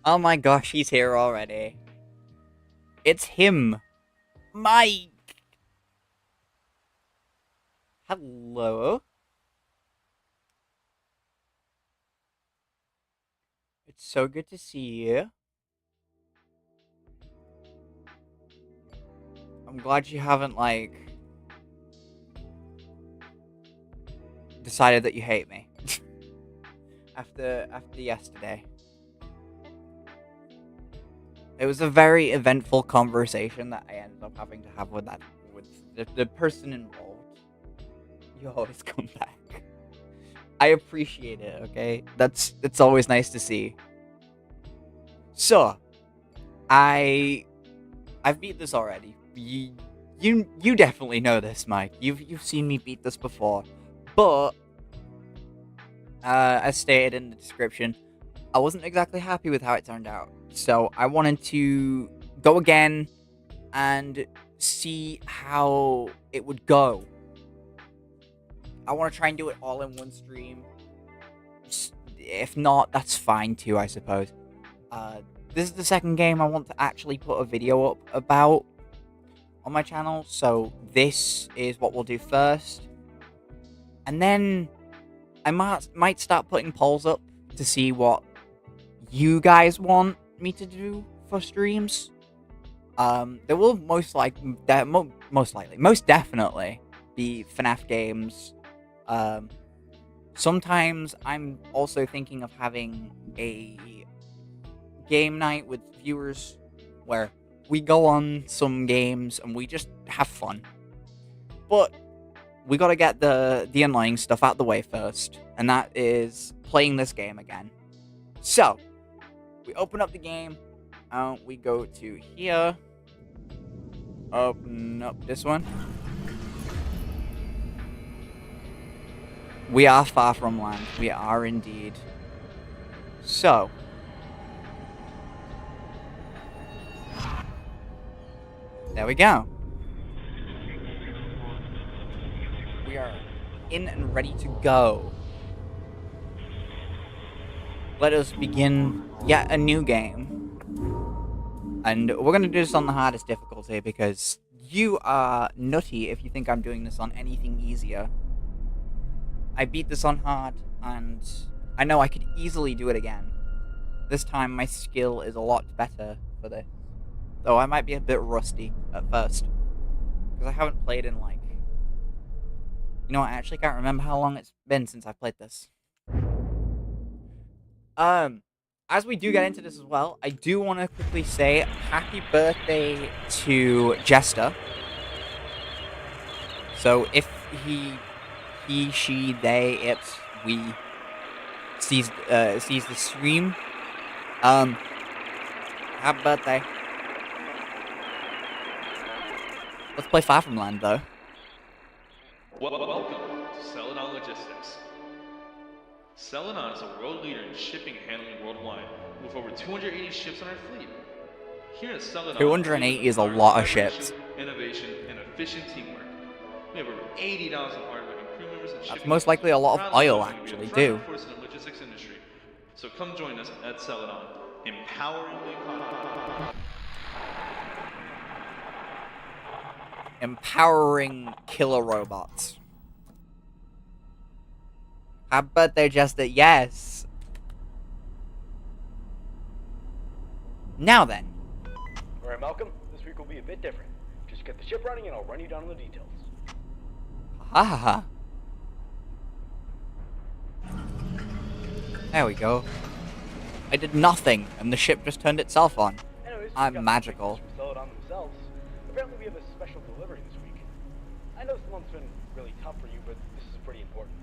Oh my gosh, he's here already. It's him. Mike. Hello. It's so good to see you. I'm glad you haven't, decided that you hate me. after yesterday. It was a very eventful conversation that I ended up having to have with the person involved. You always come back. I appreciate it, okay? It's always nice to see. So, I've beat this already. You definitely know this, Mike. You've seen me beat this before. But as stated in the description, I wasn't exactly happy with how it turned out. So I wanted to go again and see how it would go. I want to try and do it all in one stream. If not, that's fine too, I suppose. This is the second game I want to actually put a video up about on my channel. So this is what we'll do first. And then I might start putting polls up to see what you guys want me to do for streams. There will most definitely be FNAF games. Sometimes I'm also thinking of having a game night with viewers where we go on some games and we just have fun. But we gotta get the annoying stuff out the way first, and that is playing this game again. So, we open up the game, we go to here, open up this one. We are far from land, we are indeed. So, there we go. We are in and ready to go. Let us begin yet a new game. And we're going to do this on the hardest difficulty because you are nutty if you think I'm doing this on anything easier. I beat this on hard, and I know I could easily do it again. This time my skill is a lot better for this. Though I might be a bit rusty at first. Because I haven't played in You know what, I actually can't remember how long it's been since I played this. As we do get into this as well, I do want to quickly say happy birthday to Jester. So if he, she, they, it, we sees the stream, happy birthday. Let's play Far From Land though. Welcome to Celadon Logistics. Celadon is a world leader in shipping and handling worldwide, with over 280 ships on our fleet. Here at Celadon, 280 is a lot of ships. Innovation, and efficient teamwork. We have over 80,000 hardworking crew members and shipping. That's most likely a lot of oil, actually, too. Force in the logistics industry. So come join us at Celadon, empowering the economy. Empowering killer robots. Happy birthday, Jester. Yes. Now then. Alright, Malcolm. This week will be a bit different. Just get the ship running and I'll run you down on the details. Ha ha ha. There we go. I did nothing, and the ship just turned itself on. Anyways, I'm magical. Celadon themselves. Apparently we have a special delivery this week. I know this month's been really tough for you, but this is pretty important.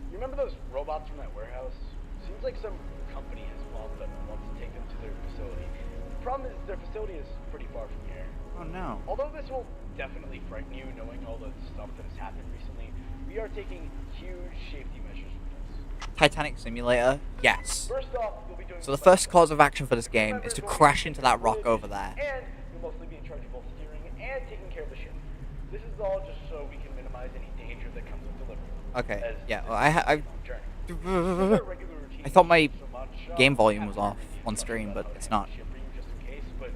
You remember those robots from that warehouse? Seems like some company has bought them and wants to take them to their facility. The problem is their facility is pretty far from here. Oh no. Although this will definitely frighten you knowing all the stuff that has happened recently, we are taking huge safety measures with this. Titanic Simulator? Yes. First off, you'll be doing So the first course of action for this game is to crash into that rock over there. and you'll mostly be in charge of both steering and taking care of the ship. This is all just so we can minimize any danger that comes with delivery. Okay, As yeah, this well, is our regular routine. I thought my So much, game volume was off. on stream, but it's not. Ship for you just in case, but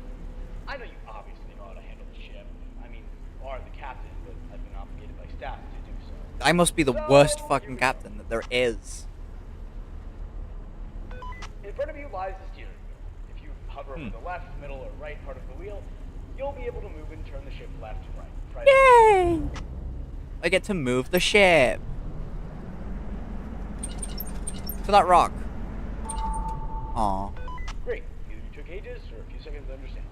I know you obviously know how to handle the ship. I mean, you are the captain, but I've been obligated by staff to do so. I must be the worst fucking captain that there is. In front of you lies the steering wheel. If you hover over the left, middle, or right part of the wheel, you'll be able to move and turn the ship left and right. Yay! I get to move the ship. To that rock. Aw. Great. Either you took ages or a few seconds to understand.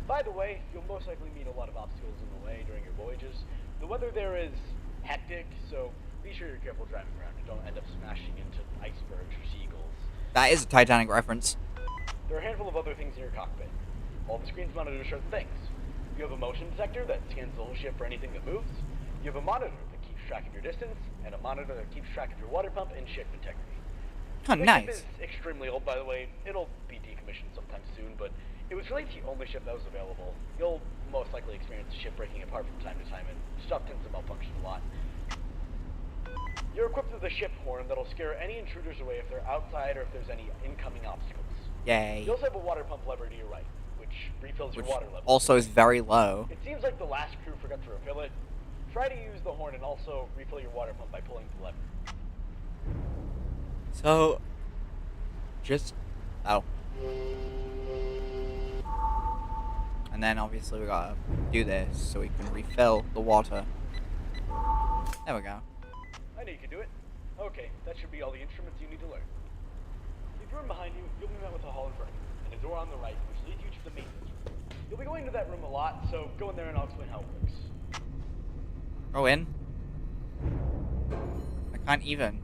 By the way, you'll most likely meet a lot of obstacles in the way during your voyages. The weather there is hectic, so be sure you're careful driving around and don't end up smashing into icebergs or seagulls. That is a Titanic reference. There are a handful of other things in your cockpit. All the screens monitor certain things. You have a motion detector that scans the whole ship for anything that moves. You have a monitor that keeps track of your distance, and a monitor that keeps track of your water pump and ship integrity. Oh, The nice. ship is extremely old, by the way. It'll be decommissioned sometime soon, but it was really the only ship that was available. You'll most likely experience the ship breaking apart from time to time, and stuff tends to malfunction a lot. You're equipped with a ship horn that'll scare any intruders away if they're outside or if there's any incoming obstacles. Yay. You also have a water pump lever to your right, which refills your Which water level. also is very low. It seems like the last crew forgot to refill it. Try to use the horn and also refill your water pump by pulling the lever. So, just, oh. And then obviously we gotta do this so we can refill the water. There we go. I knew you could do it. Okay, that should be all the instruments you need to learn. Leave the room behind you, you'll be met with a hall in front of you, and a door on the right, which leads you to the maintenance room. You'll be going to that room a lot, so go in there and I'll explain how it works. Go in. I can't even.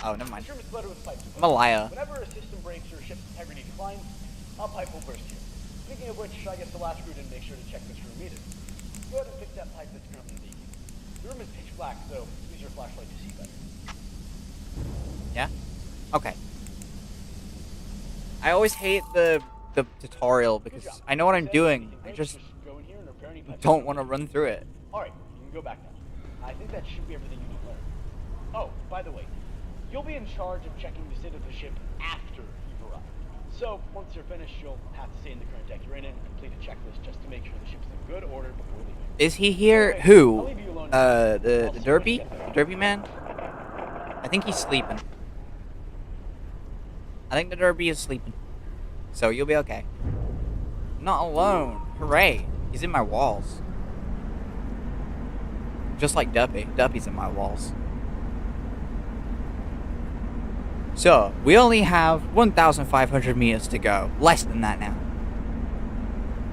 Oh, never mind. This room is flooded with pipes. I'm a liar. Whenever a system breaks or ship's integrity declines, a pipe will burst here. Speaking of which, I guess the last crew didn't make sure to check this room either. Go ahead and fix that pipe that's currently leaking. The room is pitch black, so use your flashlight to see better. Yeah? Okay. I always hate the tutorial because I know what I'm doing. I just go in here and repair any pipes. don't want to run through it. Alright, you can go back now. I think that should be everything you need to learn. Oh, by the way, you'll be in charge of checking the state of the ship after you've arrived. So, once you're finished, you'll have to stay in the current deck you're in and complete a checklist just to make sure the ship's in good order before leaving. Is he here? Anyway, Who? I'll leave you alone. The derby? The derby man? I think he's sleeping. I think the derby is sleeping. So you'll be okay. Not alone. Hooray. He's in my walls. Just like Duppy. Duppy's in my walls. So, we only have 1,500 meters to go. Less than that now.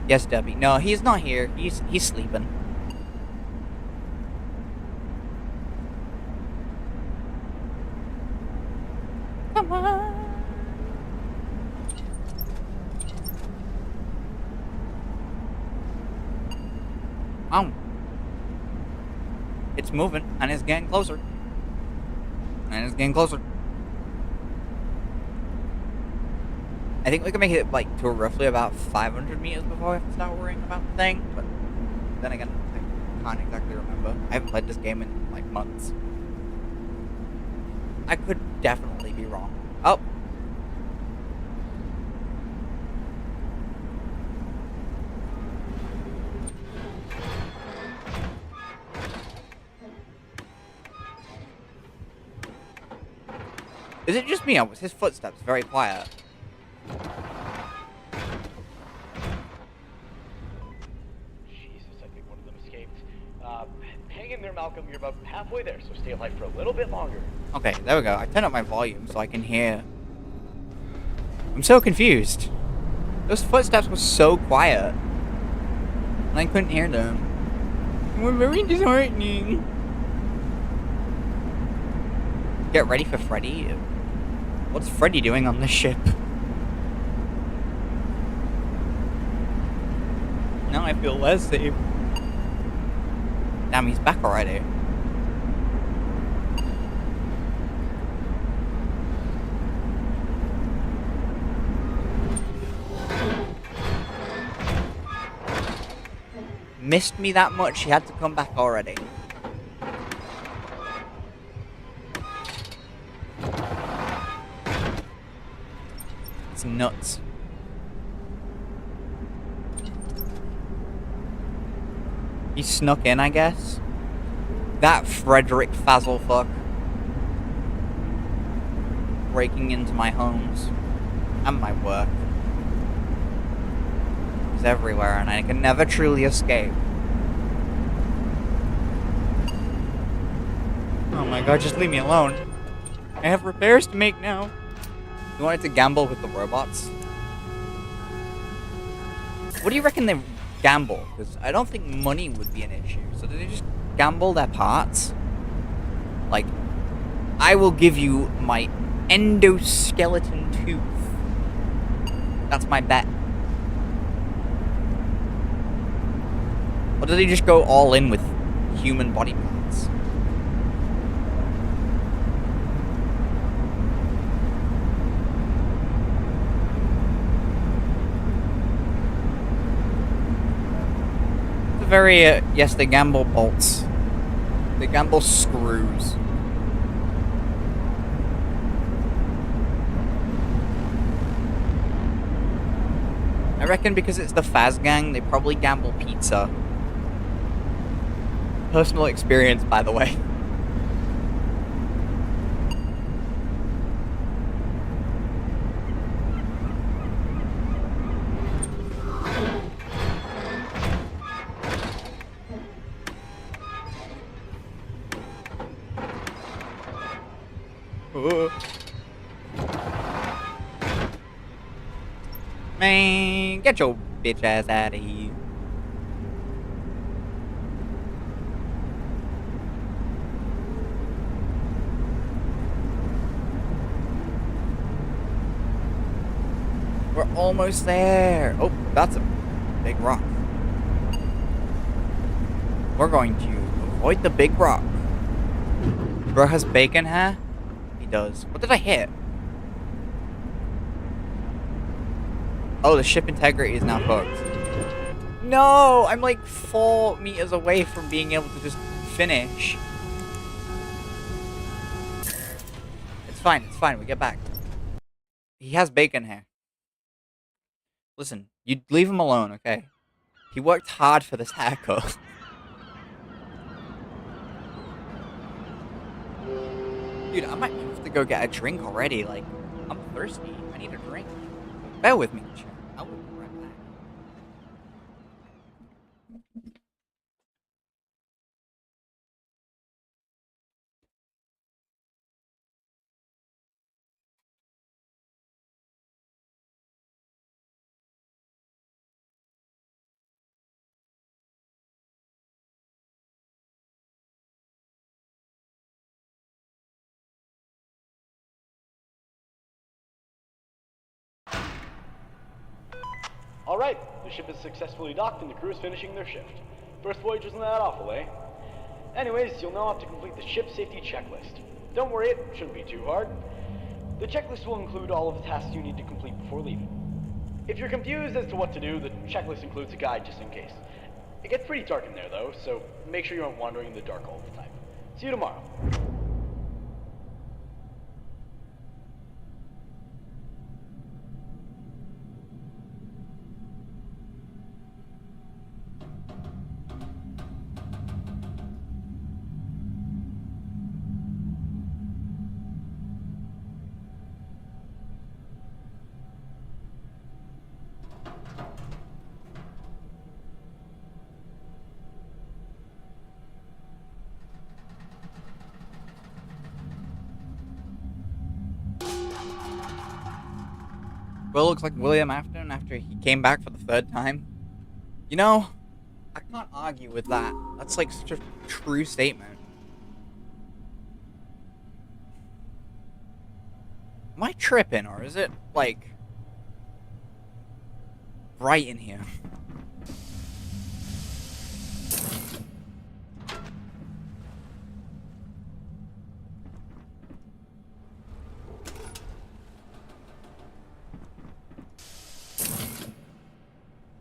Yes, Duppy. No, he's not here. He's sleeping. Come on. It's moving, and it's getting closer. And it's getting closer. I think we can make it, like, to roughly about 500 meters before we have to start worrying about the thing. But then again, I can't exactly remember. I haven't played this game in, like, months. I could definitely be wrong. Oh! Is it just me, or was his footsteps very quiet? Jesus, I think one of them escaped. Hang in there, Malcolm. You're about halfway there, so stay alive for a little bit longer. Okay, there we go. I turned up my volume so I can hear. I'm so confused. Those footsteps were so quiet. And I couldn't hear them. They were very disheartening. Get ready for Freddy? What's Freddy doing on this ship? Now I feel less safe. Damn, he's back already. Missed me that much, he had to come back already. It's nuts. He snuck in, I guess. That Frederick Fazelfuck. Breaking into my homes. And my work. He's everywhere and I can never truly escape. Oh my god, just leave me alone. I have repairs to make now. You wanted to gamble with the robots? What do you reckon they gamble? Because I don't think money would be an issue. So do they just gamble their parts? Like, I will give you my endoskeleton tooth. That's my bet. Or do they just go all in with human body parts? Very, yes, they gamble bolts. They gamble screws. I reckon because it's the Faz gang, they probably gamble pizza. Personal experience, by the way. Man, get your bitch ass out of here. We're almost there. Oh, that's a big rock. We're going to avoid the big rock. Bro has bacon hair? He does. What did I hit? Oh, the ship integrity is now fucked. No! I'm like 4 meters away from being able to just finish. It's fine, we get back. He has bacon hair. Listen, you leave him alone, okay? He worked hard for this haircut. Dude, I might have to go get a drink already. Like, I'm thirsty. I need a drink. Bear with me, chat. I will be right back. All right, the ship is successfully docked and the crew is finishing their shift. First voyage wasn't that awful, eh? Anyways, you'll now have to complete the ship safety checklist. Don't worry, it shouldn't be too hard. The checklist will include all of the tasks you need to complete before leaving. If you're confused as to what to do, the checklist includes a guide just in case. It gets pretty dark in there though, so make sure you aren't wandering in the dark all the time. See you tomorrow. Will looks like William Afton after he came back for the 3rd time. You know, I can't argue with that. That's like such a true statement. Am I tripping, or is it, like, bright in here?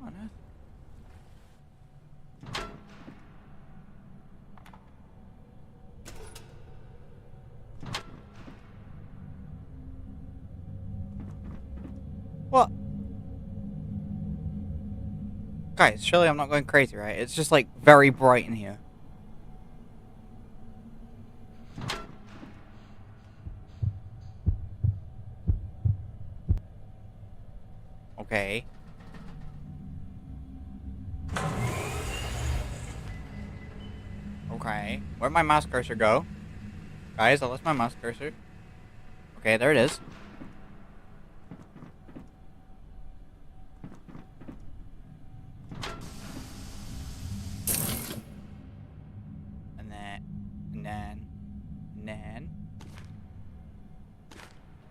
On earth? What? Guys, surely I'm not going crazy, right? It's just like very bright in here. Okay. Okay. Where'd my mouse cursor go? Guys, I lost my mouse cursor. Okay, there it is. And then...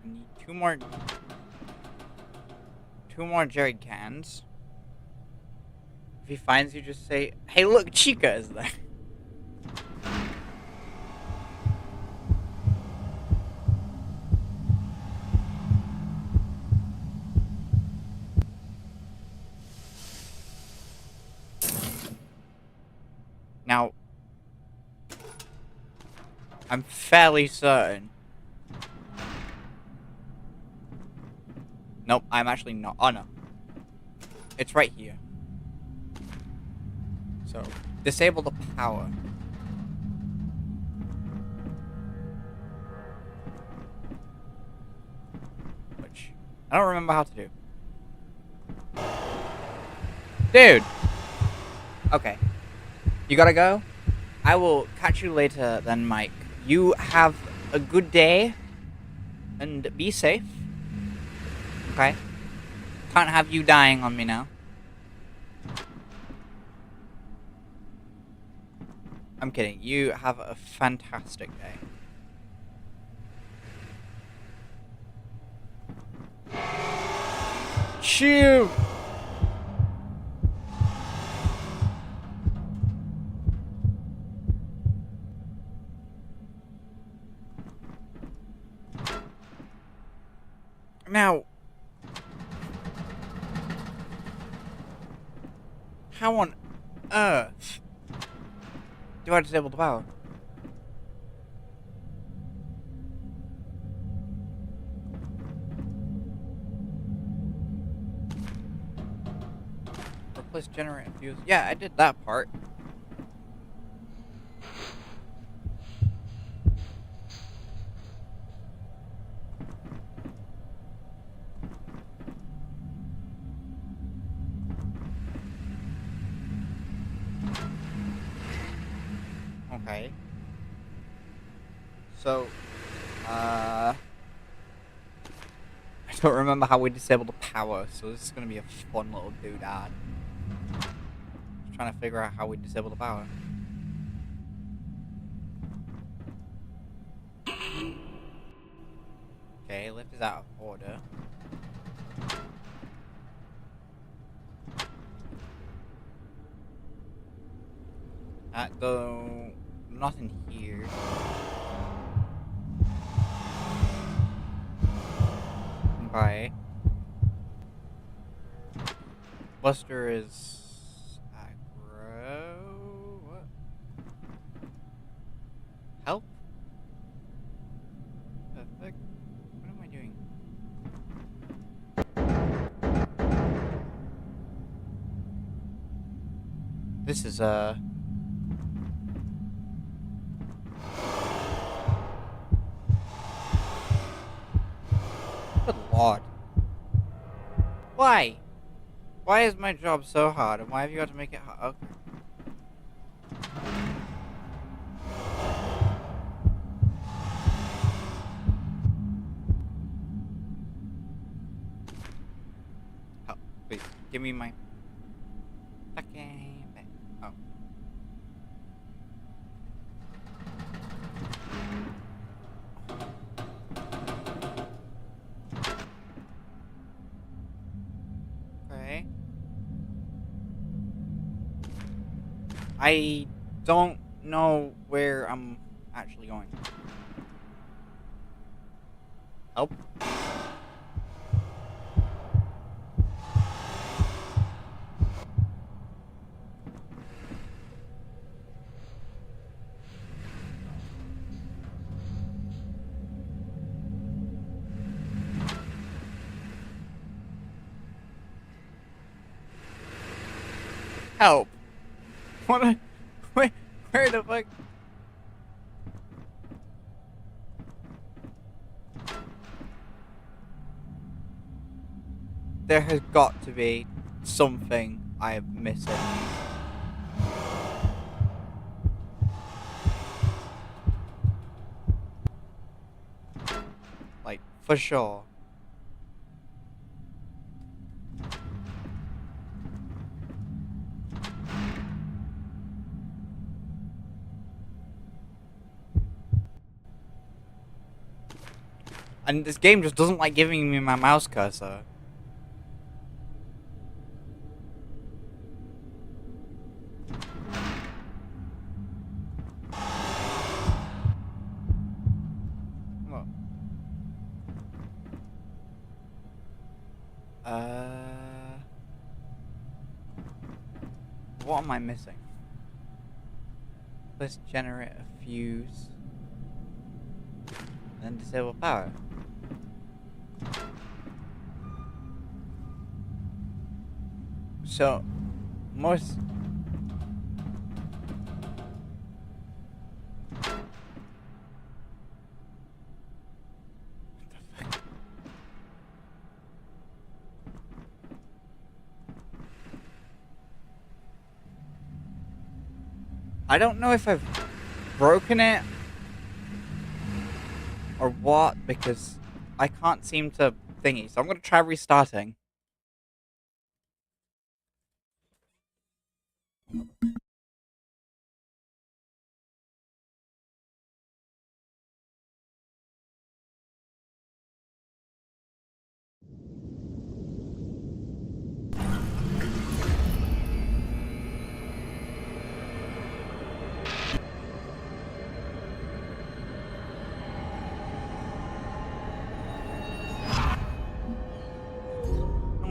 I need two more jerry cans. If he finds you, just say, "Hey, look, Chica is there." Now, I'm fairly certain. Nope, I'm actually not. Oh, no. It's right here. So, disable the power. Which, I don't remember how to do. Dude! Okay. You gotta go? I will catch you later then, Mike. You have a good day. And be safe. Okay? Can't have you dying on me now. I'm kidding. You have a fantastic day. Shoot! Now, how on earth do I disable the power? Replace generator fuse. Yeah, I did that part. Okay. So, I don't remember how we disabled the power, so this is gonna be a fun little doodad. Just trying to figure out how we disable the power. Okay, lift is out of order. Though, nothing here. Okay. Buster is aggro. What? Help? The fuck? What am I doing? This is Good lord. Why? Why is my job so hard, and why have you got to make it hard? Okay. Help, please. Give me my fucking bag. Oh. Okay. I don't know where I'm actually going. Help. Help. What? Where the fuck? There has got to be something I am missing. Like, for sure. And this game just doesn't like giving me my mouse cursor. What? What am I missing? Let's generate a fuse. And disable power. So, most... I don't know if I've broken it or what, because I can't seem to thingy. So I'm going to try restarting.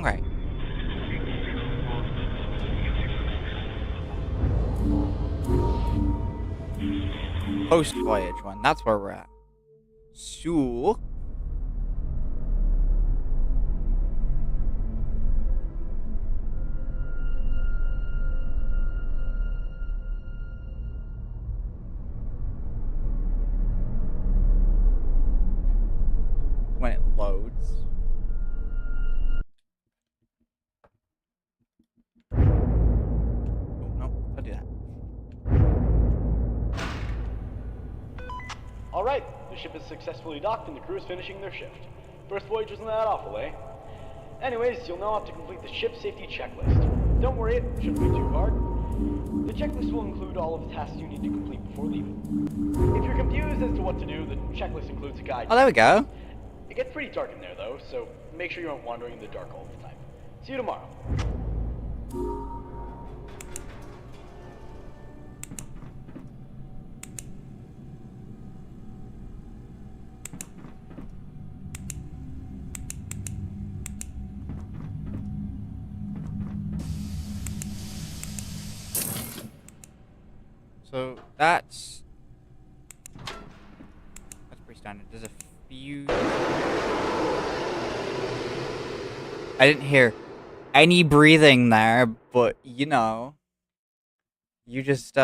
Okay. Post-voyage one, that's where we're at. So... when it loads. Oh, no, don't do that. Alright, the ship is successfully docked and the crew is finishing their shift. First voyage wasn't that awful, eh? Anyways, you'll now have to complete the ship safety checklist. Don't worry, it shouldn't be too hard. The checklist will include all of the tasks you need to complete before leaving. If you're confused as to what to do, the checklist includes a guide. Oh, there we go. It gets pretty dark in there though, so make sure you aren't wandering in the dark all the time. See you tomorrow. So that's pretty standard. There's a few. I didn't hear any breathing there, but you know, you just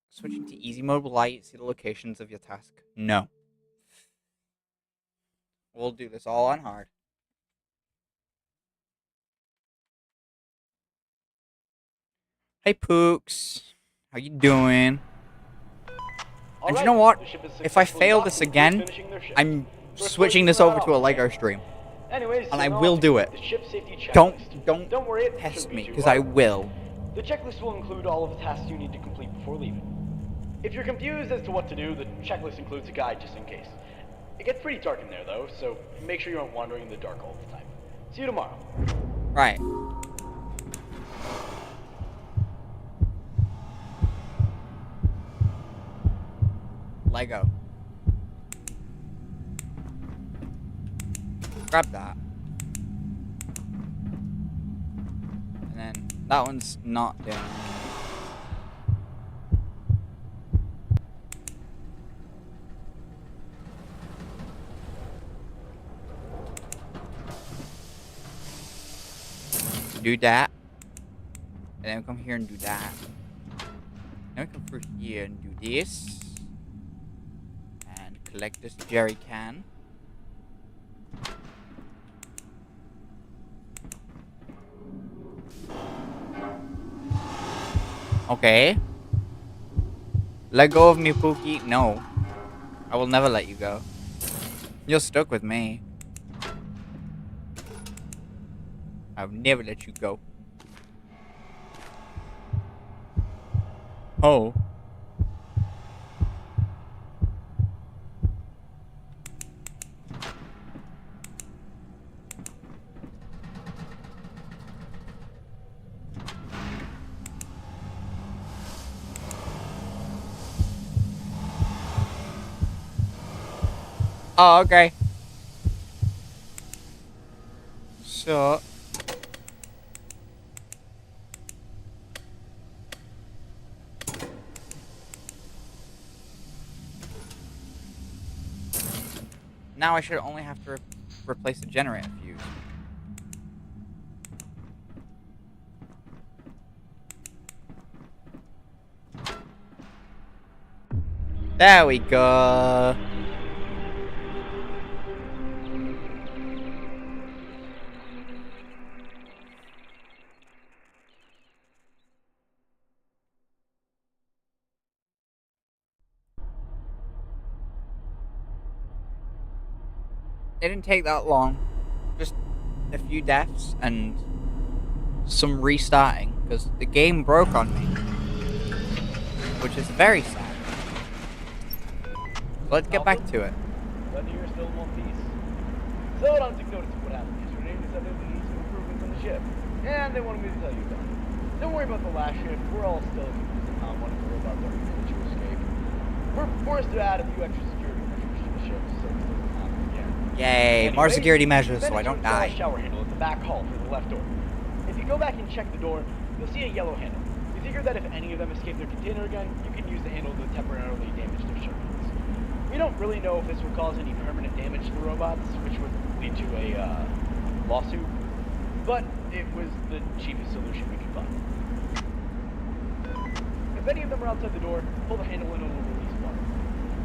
switching to easy mode will allow you to see the locations of your task. No, we'll do this all on hard. Hey Pooks, how you doing? And you know what? If I fail this again, I'm switching this over to a Lego stream. Anyways, And I will do it. Don't worry, test me, because I will. The checklist will include all of the tasks you need to complete before leaving. If you're confused as to what to do, the checklist includes a guide just in case. It gets pretty dark in there though, so make sure you aren't wandering in the dark all the time. See you tomorrow. Right. Lego. Grab that. And then that one's not doing it. Do that. And then we come here and do that. Then we come through here and do this. And collect this jerry can. Okay. Let go of me, Pookie. No. I will never let you go. You're stuck with me. I'll never let you go. Oh. Oh, okay. So. Now I should only have to replace the generator fuse. There we go. It didn't take that long. Just a few deaths and some restarting. Because the game broke on me. Which is very sad. Let's get back to it. Glad you're still in one piece. So I don't take notice of what happened yesterday. They said they need some improvements on the ship. And they wanted me to tell you about it. Don't worry about the last ship. We're all still confused on one of the robots are able to escape. We're forced to add a few extra security measures to the ship so this doesn't happen again. Yay, Anyway, more security measures so I don't die. Shower handle at the back hall for the left door. If you go back and check the door, you'll see a yellow handle. We figured that if any of them escape their container again, you can use the handle to temporarily damage their circuits. We don't really know if this would cause any permanent damage to the robots, which would lead to a lawsuit, but it was the cheapest solution we could find. If any of them are outside the door, pull the handle and it will release water,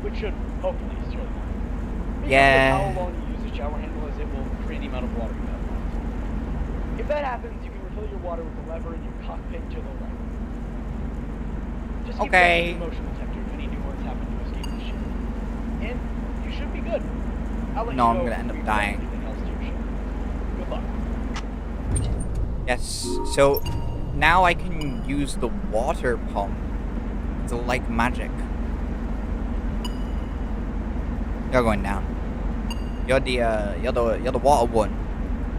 which should hopefully steer them out. Yeah. How long you use the shower handle as it will create the amount of water you have left. If that happens, you can refill your water with the lever in your cockpit to the right. Just keep Okay. checking the motion detector if any new ones happen to escape the ship. And you should be good. I'll let No, you I'm know gonna if end up we find dying. anything else to your ship. Good luck. Yes, so now I can use the water pump to like magic. You're going down. You're the water one.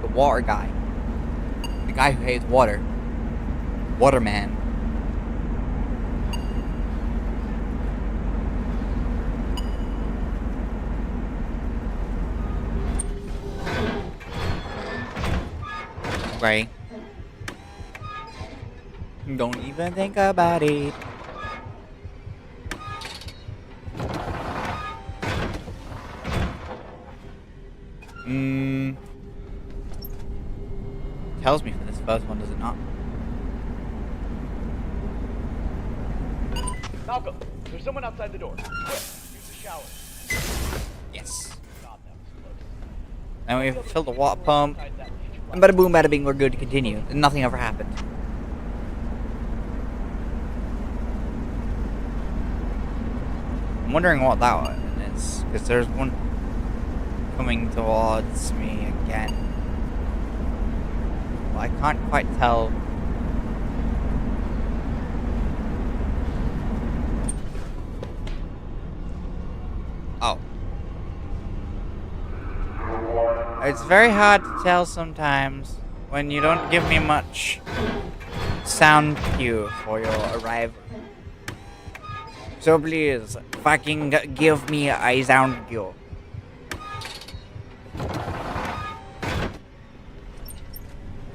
The water guy. The guy who hates water. Waterman. Okay. Don't even think about it. Tells me for this first one, does it not? Malcolm, there's someone outside the door. Quick, use the shower. Yes. God, that was close. Then we fill the water pump. Inside that kitchen And bada boom, bada bing, we're good to continue. And nothing ever happened. I'm wondering what that one is. Because there's one coming towards me again. But I can't quite tell. Oh. It's very hard to tell sometimes when you don't give me much sound cue for your arrival. So please, fucking give me a sound cue.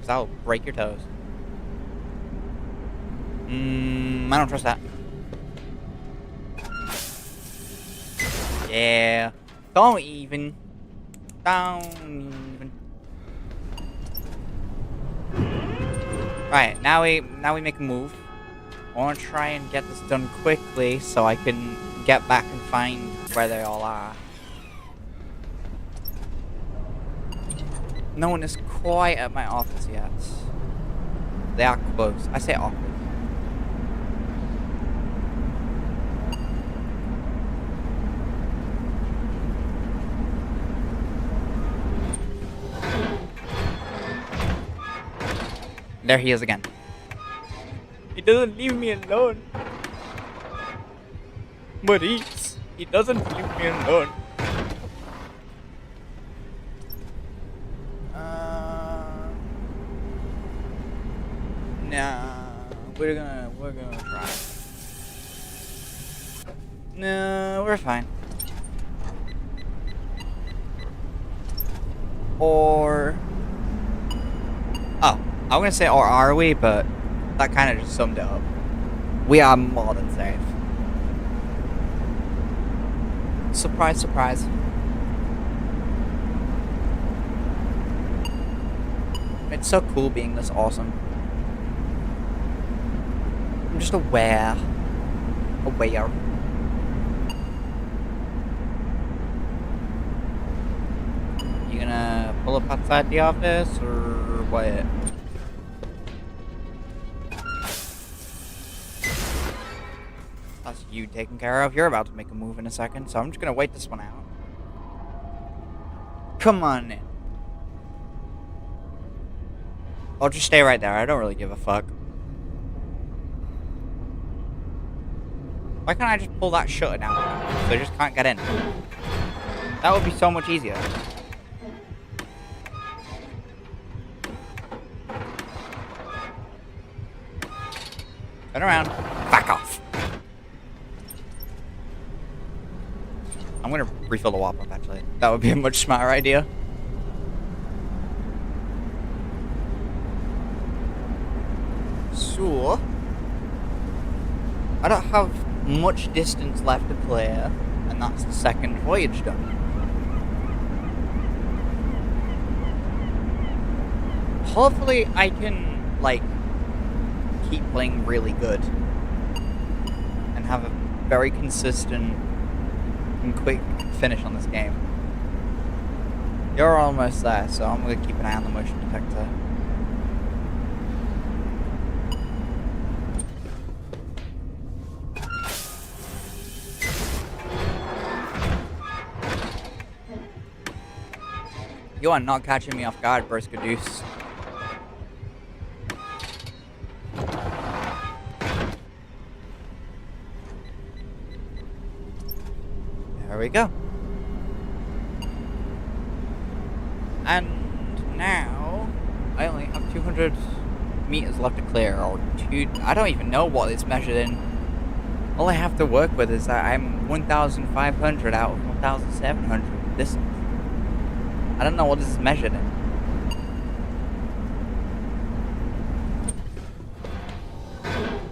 Cause I'll break your toes. I don't trust that. Yeah. Don't even. Don't even. Alright, now we make a move. I want to try and get this done quickly so I can get back and find where they all are. No one is quite at my office yet. They are close. I say awkward. There he is again. He doesn't leave me alone. Maurice, he doesn't leave me alone. Nah, we're gonna try. No, we're fine. Or, oh, I'm gonna say, or are we? But that kind of just summed it up. We are more than safe. Surprise, surprise. It's so cool being this awesome. I'm just aware. Aware. You gonna pull up outside the office or what? That's you taken care of. You're about to make a move in a second, so I'm just gonna wait this one out. Come on in. I'll just stay right there. I don't really give a fuck. Why can't I just pull that shutter down so they just can't get in? That would be so much easier. Turn around. Back off. I'm gonna refill the wall pump, actually. That would be a much smarter idea. So, I don't have much distance left to clear, and that's the second voyage done. Hopefully I can, like, keep playing really good and have a very consistent and quick finish on this game. You're almost there, so I'm going to keep an eye on the motion detector. You are not catching me off guard, Briskadoose. There we go. And now, I only have 200 meters left to clear, or I don't even know what it's measured in. All I have to work with is that I'm 1,500 out of 1,700 distance. I don't know what this is measured in.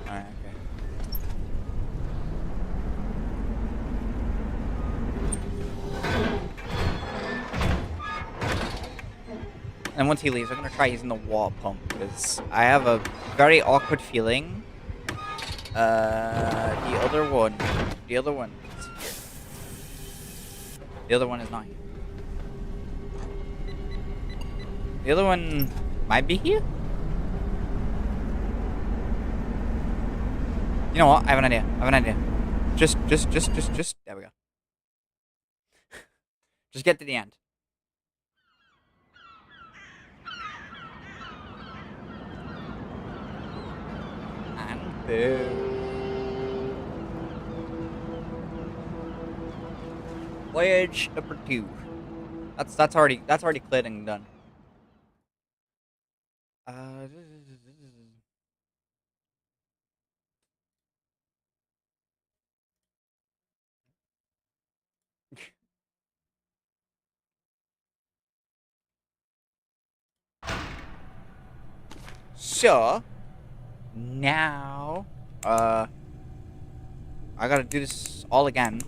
Alright, okay. And once he leaves, I'm gonna try using the water pump, because I have a very awkward feeling. The other one is here. The other one is not here. The other one might be here? You know what? I have an idea. Just, there we go. Just get to the end. And boom. Voyage number 2. That's already cleared and done. So now I gotta do this all again,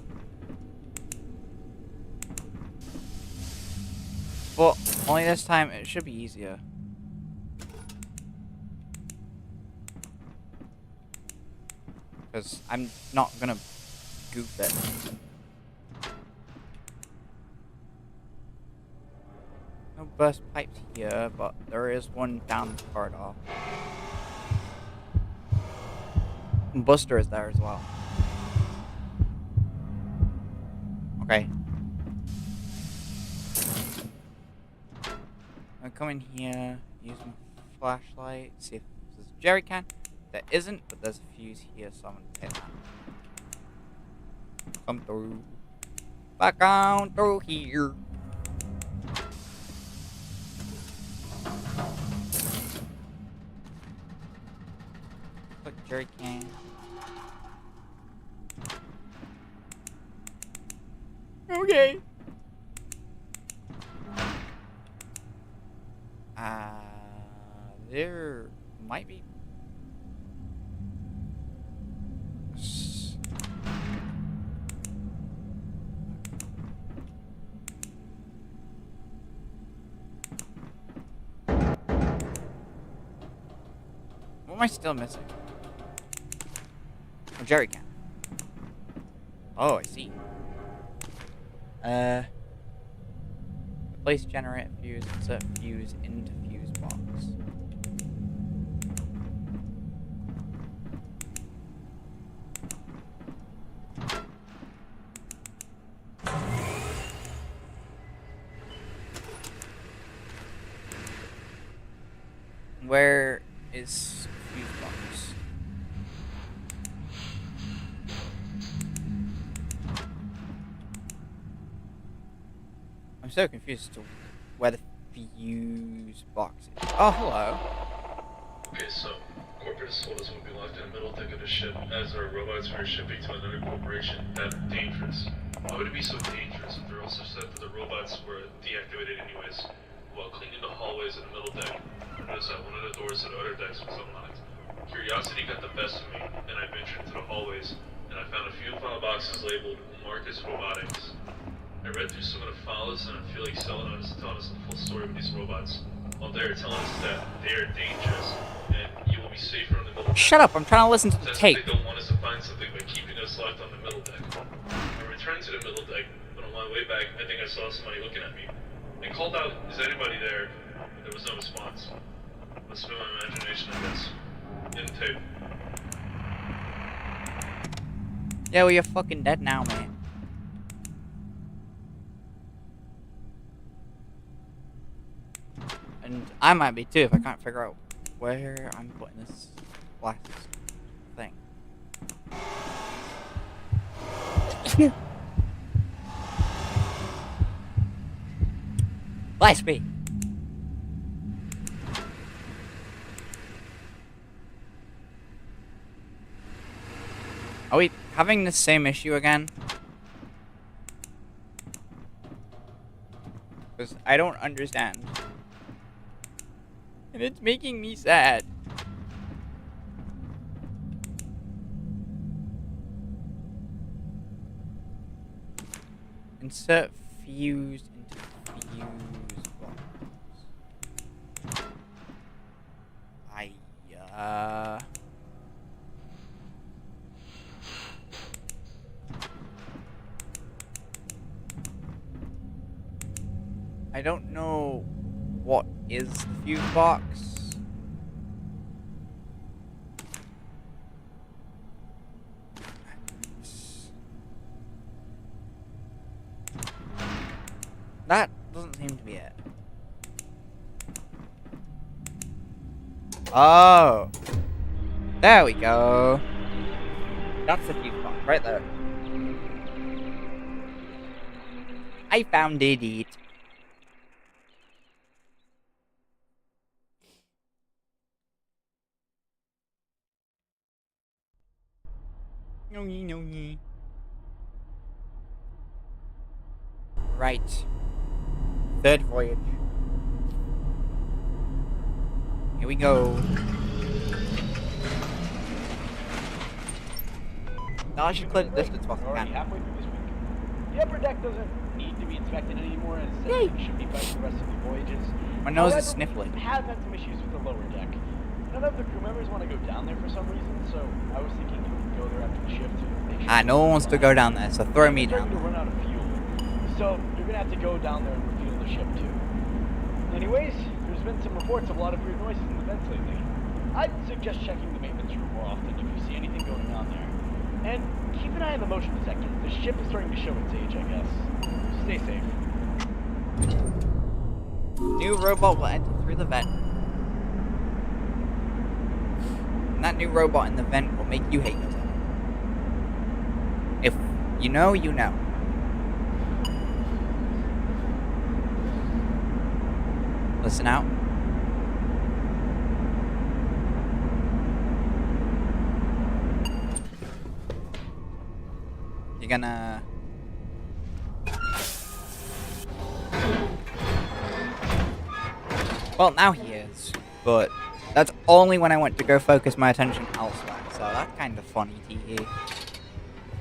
but only this time it should be easier. Because I'm not gonna goof it. No burst pipes here, but there is one down the corridor. And Buster is there as well. Okay. I'll come in here, use my flashlight, see if there's a jerry can. There isn't, but there's a fuse here, so I'm gonna take that. Come through. Back on through here. Put jerry can. Okay. There might be. What am I still missing? A jerry can. Oh, I see. Replace generator fuse, insert fuse into fuse box. Where is fuse box? I'm so confused as to where the fuse box is. Oh, hello. Okay, so corporate has told us we'll be locked in the middle deck of the ship, as our robots are shipping to another corporation. That's dangerous. Why would it be so dangerous if they're also said that the robots were deactivated anyways? While cleaning the hallways in the middle deck, I noticed that one of the doors to the other decks was unlocked. Curiosity got the best of me, and I ventured into the hallways, and I found a few file boxes labeled Marcus Robotics. I read through some of the files, and I feel like Celadon is telling us the full story of these robots. While they're telling us that they are dangerous, and you will be safer on the middle deck. Shut up, I'm trying to listen to the That's tape. what they don't want us to find something by keeping us locked on the middle deck. I returned to the middle deck, but on my way back, I think I saw somebody looking at me. I called out, "Is anybody there?" But there was no response. Must have been my imagination, I guess. In the tape. Yeah, well, you're fucking dead now, man. And I might be too if I can't figure out where I'm putting this last thing. Bless me. Are we having the same issue again? Because I don't understand. And it's making me sad. Insert fuse into fuse box. I don't know what is the fuse box. That doesn't seem to be it. Oh. There we go. That's the fuse box right there. I found it. No. Right. Third voyage. Here we go. Now I should clear the distance while We're I already can. halfway through this week. The upper deck doesn't need to be inspected anymore, and Yay. it should be better for the rest of the voyages. My nose is However, sniffling. we have had some issues with the lower deck. none of the crew members want to go down there for some reason, so I was thinking you could go there after the shift to make sure. No one wants to go down there, so throw me We're down starting to there. run out of fuel, so you're gonna have to go down there and refuel the ship too. Anyways, there's been some reports of a lot of weird noises in the vents lately. I'd suggest checking the maintenance room more often if you see anything going on there. And keep an eye on the motion detector. The ship is starting to show its age, I guess. Stay safe. New robot will enter through the vent. And that new robot in the vent will make you hate yourself. If you know, you know. Listen out. You're gonna... Well, now he is, but that's only when I went to go focus my attention elsewhere, so that's kind of funny, tee.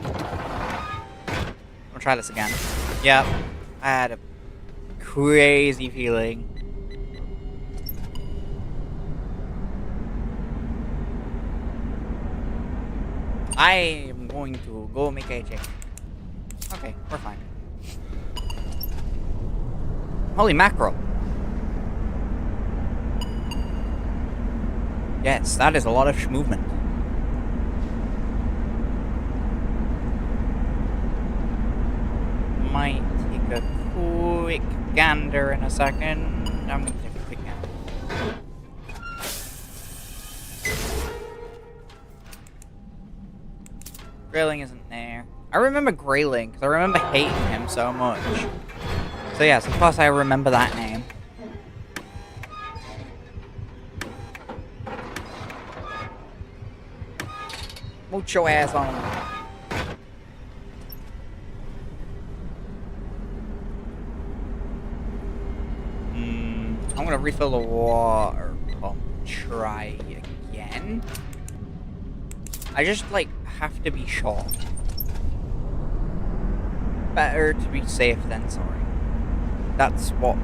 I'll try this again. Yep, I had a crazy feeling. I am going to go make a change. Okay, we're fine. Holy mackerel. Yes, that is a lot of movement. Might take a quick gander in a second. I'm gonna take a quick gander. Grayling isn't there. I remember Grayling, because I remember hating him so much. So yes, of course I remember that name. Mucho ass on. I'm gonna refill the water pump. Try again. I just like have to be sure. Better to be safe than sorry. That's what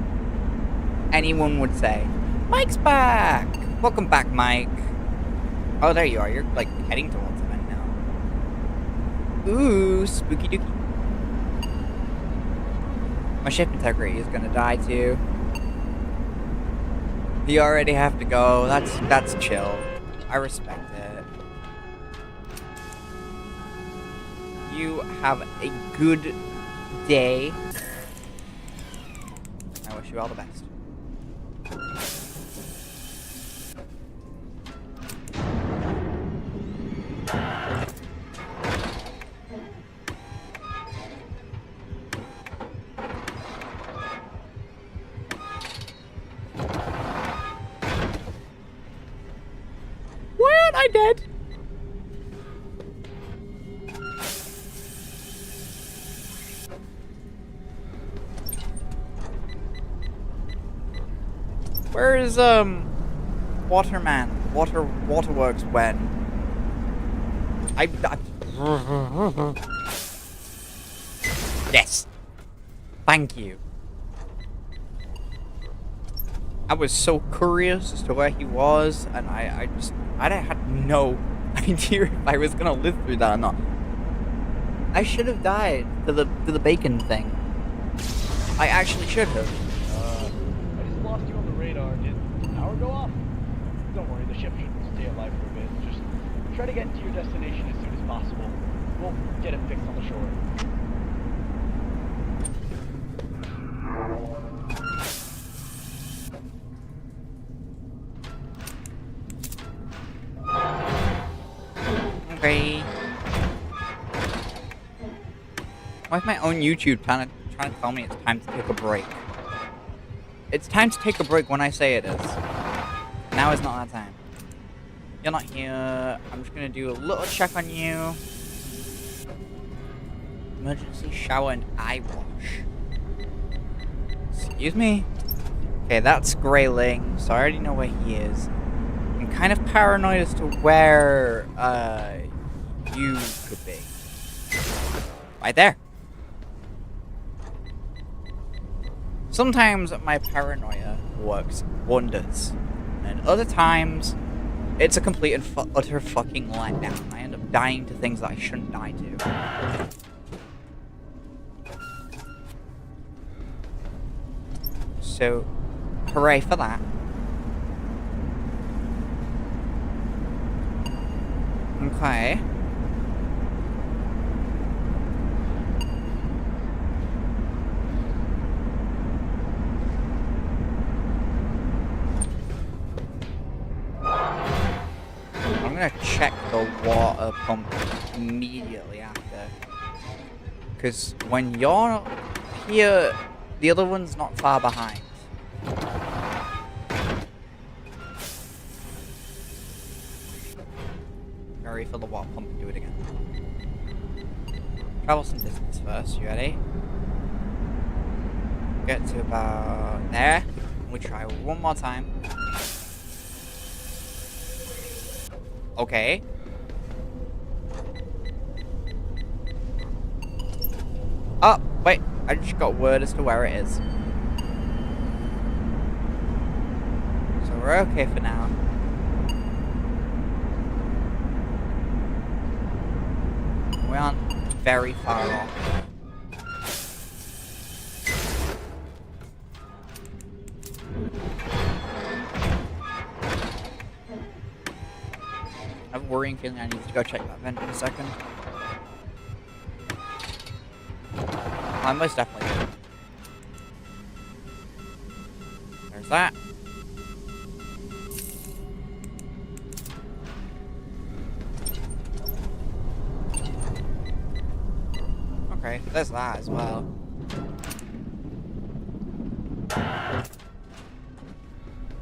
anyone would say. Mike's back! Welcome back, Mike. Oh, there you are. You're like heading towards the vent now. Ooh, spooky dooky. My ship integrity is gonna die too. You already have to go. That's chill. I respect it. You have a good day. I wish you all the best. Why aren't I dead? Where is Waterman? Waterworks when? Yes. Thank you. I was so curious as to where he was, and I had no idea if I was gonna live through that or not. I should have died to the bacon thing. I actually should have. I just lost you on the radar. Did the power go off? Don't worry, the ship should stay alive for a bit. Just try to get to your destination as soon as possible. We'll get it fixed on the shore. Okay. Why is my own YouTube trying to tell me it's time to take a break? It's time to take a break when I say it is. Now is not that time. You're not here. I'm just gonna do a little check on you. Emergency shower and eye wash. Excuse me? Okay, that's Grayling, so I already know where he is. I'm kind of paranoid as to where, you could be. Right there. Sometimes my paranoia works wonders. And other times, It's a complete and utter fucking letdown. I end up dying to things that I shouldn't die to. So, hooray for that. Okay. I'm gonna check the water pump immediately after. Because when you're here, the other one's not far behind. Refill the water pump and do it again. Travel some distance first, you ready? Get to about there. We try one more time. Okay. Oh, wait. I just got word as to where it is. So we're okay for now. We aren't very far off. I have a worrying feeling I need to go check that vent in a second. I most definitely do. There's that. Okay, there's that as well. That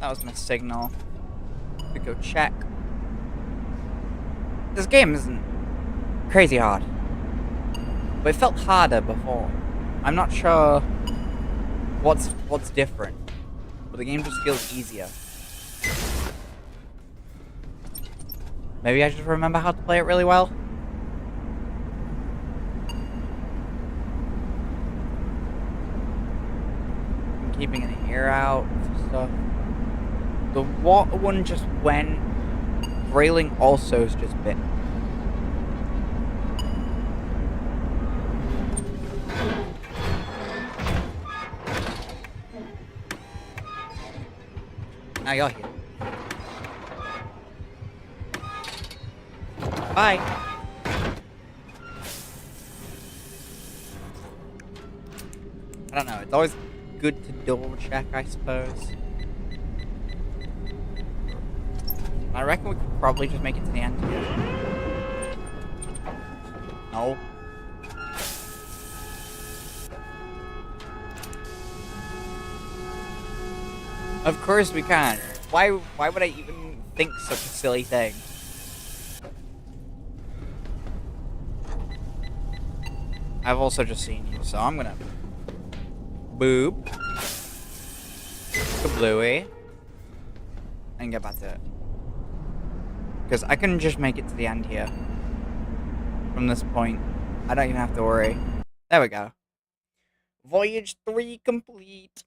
was my signal to go check. This game isn't crazy hard, but it felt harder before. I'm not sure what's different, but the game just feels easier. Maybe I just remember how to play it really well. I'm keeping an ear out for stuff. The water one just went. Railing also has just been. Now you're here. Bye. I don't know. It's always good to double check, I suppose. I reckon we could probably just make it to the end here. No. Of course we can. Why would I even think such a silly thing? I've also just seen you, so I'm gonna boop kablooey and get back to it. Because I can just make it to the end here. From this point. I don't even have to worry. There we go. Voyage 3 complete.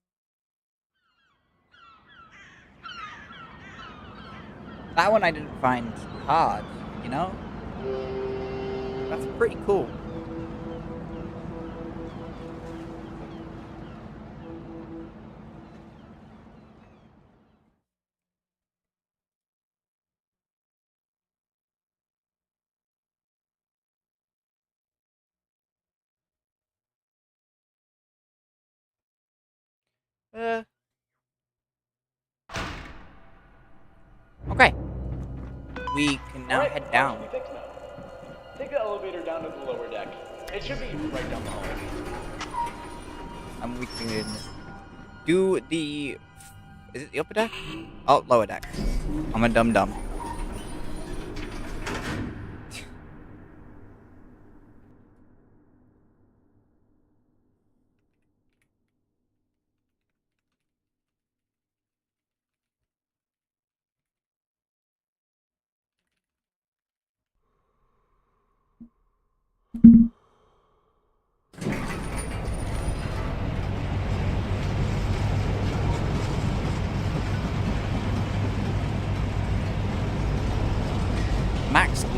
That one I didn't find hard, you know? That's pretty cool. Okay. We can now head down. Take the elevator down to the lower deck. It should be right down the hall. And we can do the... Is it the upper deck? Oh, lower deck. I'm a dum-dum.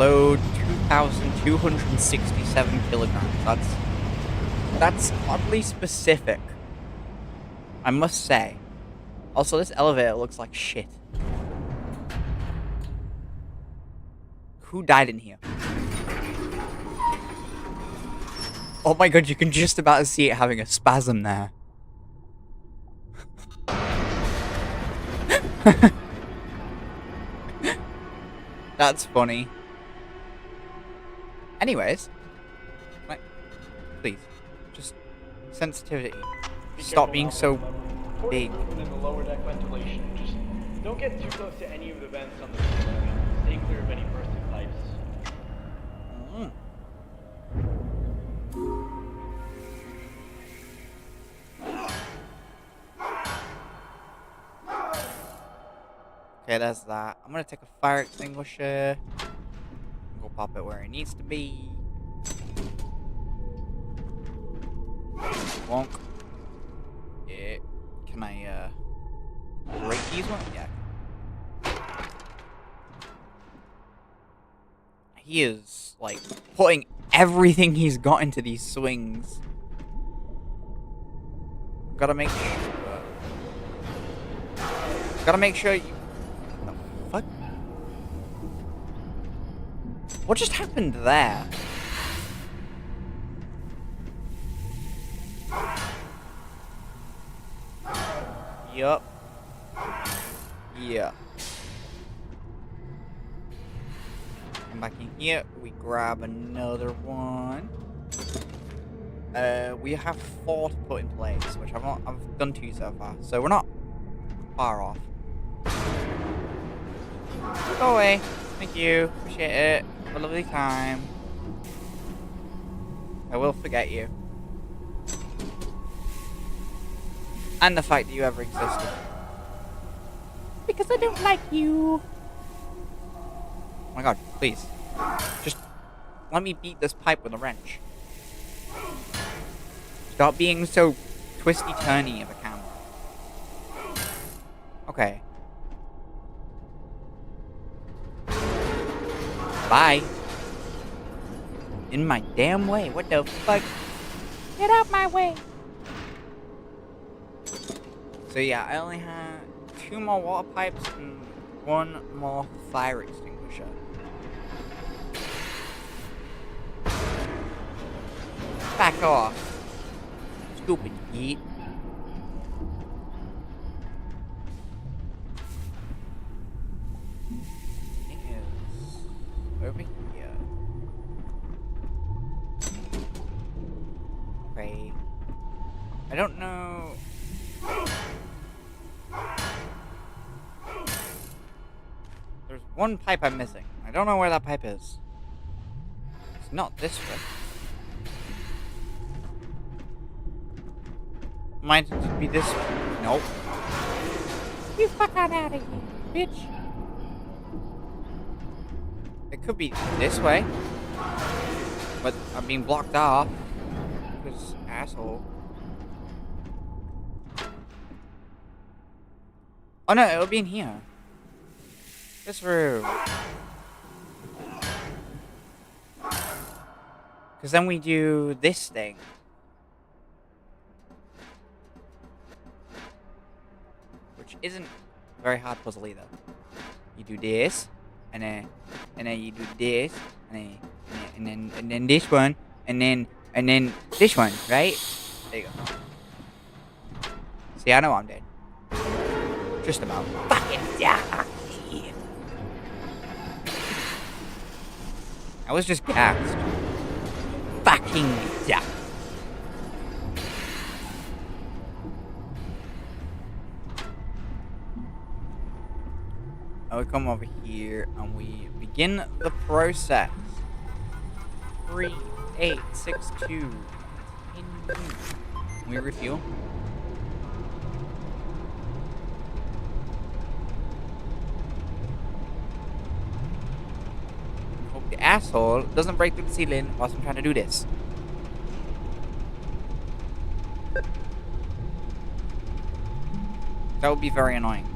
Load 2,267 kilograms. That's oddly specific, I must say. Also, this elevator looks like shit. Who died in here? Oh my god, you can just about see it having a spasm there. That's funny. Anyways, like, please, just sensitivity. Stop being so big. In the lower deck ventilation. Just don't get too close to any of the vents on the floor. Stay clear of any bursting pipes. Okay, that's that. I'm gonna take a fire extinguisher. Go pop it where it needs to be. Wonk. Yeah. Can I break these ones? Yeah. He is like putting everything he's got into these swings. Gotta make sure. Gotta make sure you. The fuck? What just happened there? Yup. Yeah. Come back in here. We grab another one. We have 4 to put in place, which I've done 2 so far, so we're not far off. Go away. Thank you. Appreciate it. Have a lovely time. I will forget you. And the fact that you ever existed. Because I don't like you. Oh my god, please. Just let me beat this pipe with a wrench. Stop being so twisty-turny of a camera. Okay. Bye. In my damn way. What the fuck? Get out my way. So yeah, I only have 2 more water pipes and 1 more fire extinguisher. Back off. Stupid geek. It is over here. Okay. I don't know. There's 1 pipe I'm missing. I don't know where that pipe is. It's not this way. Might just be this way. Nope. You fuck on out of here, bitch. It could be this way. But I'm being blocked off. This asshole. Oh no, it'll be in here. This room. Because then we do this thing. Which isn't a very hard puzzle either. You do this, and then you do this, and then this one, and then this one, right? There you go. See, I know I'm dead. Just about. Fucking die. I was just gassed. Fucking die. And we come over here and we begin the process. 3, 8, 6, 2. We refuel. Hope the asshole doesn't break through the ceiling whilst I'm trying to do this. That would be very annoying.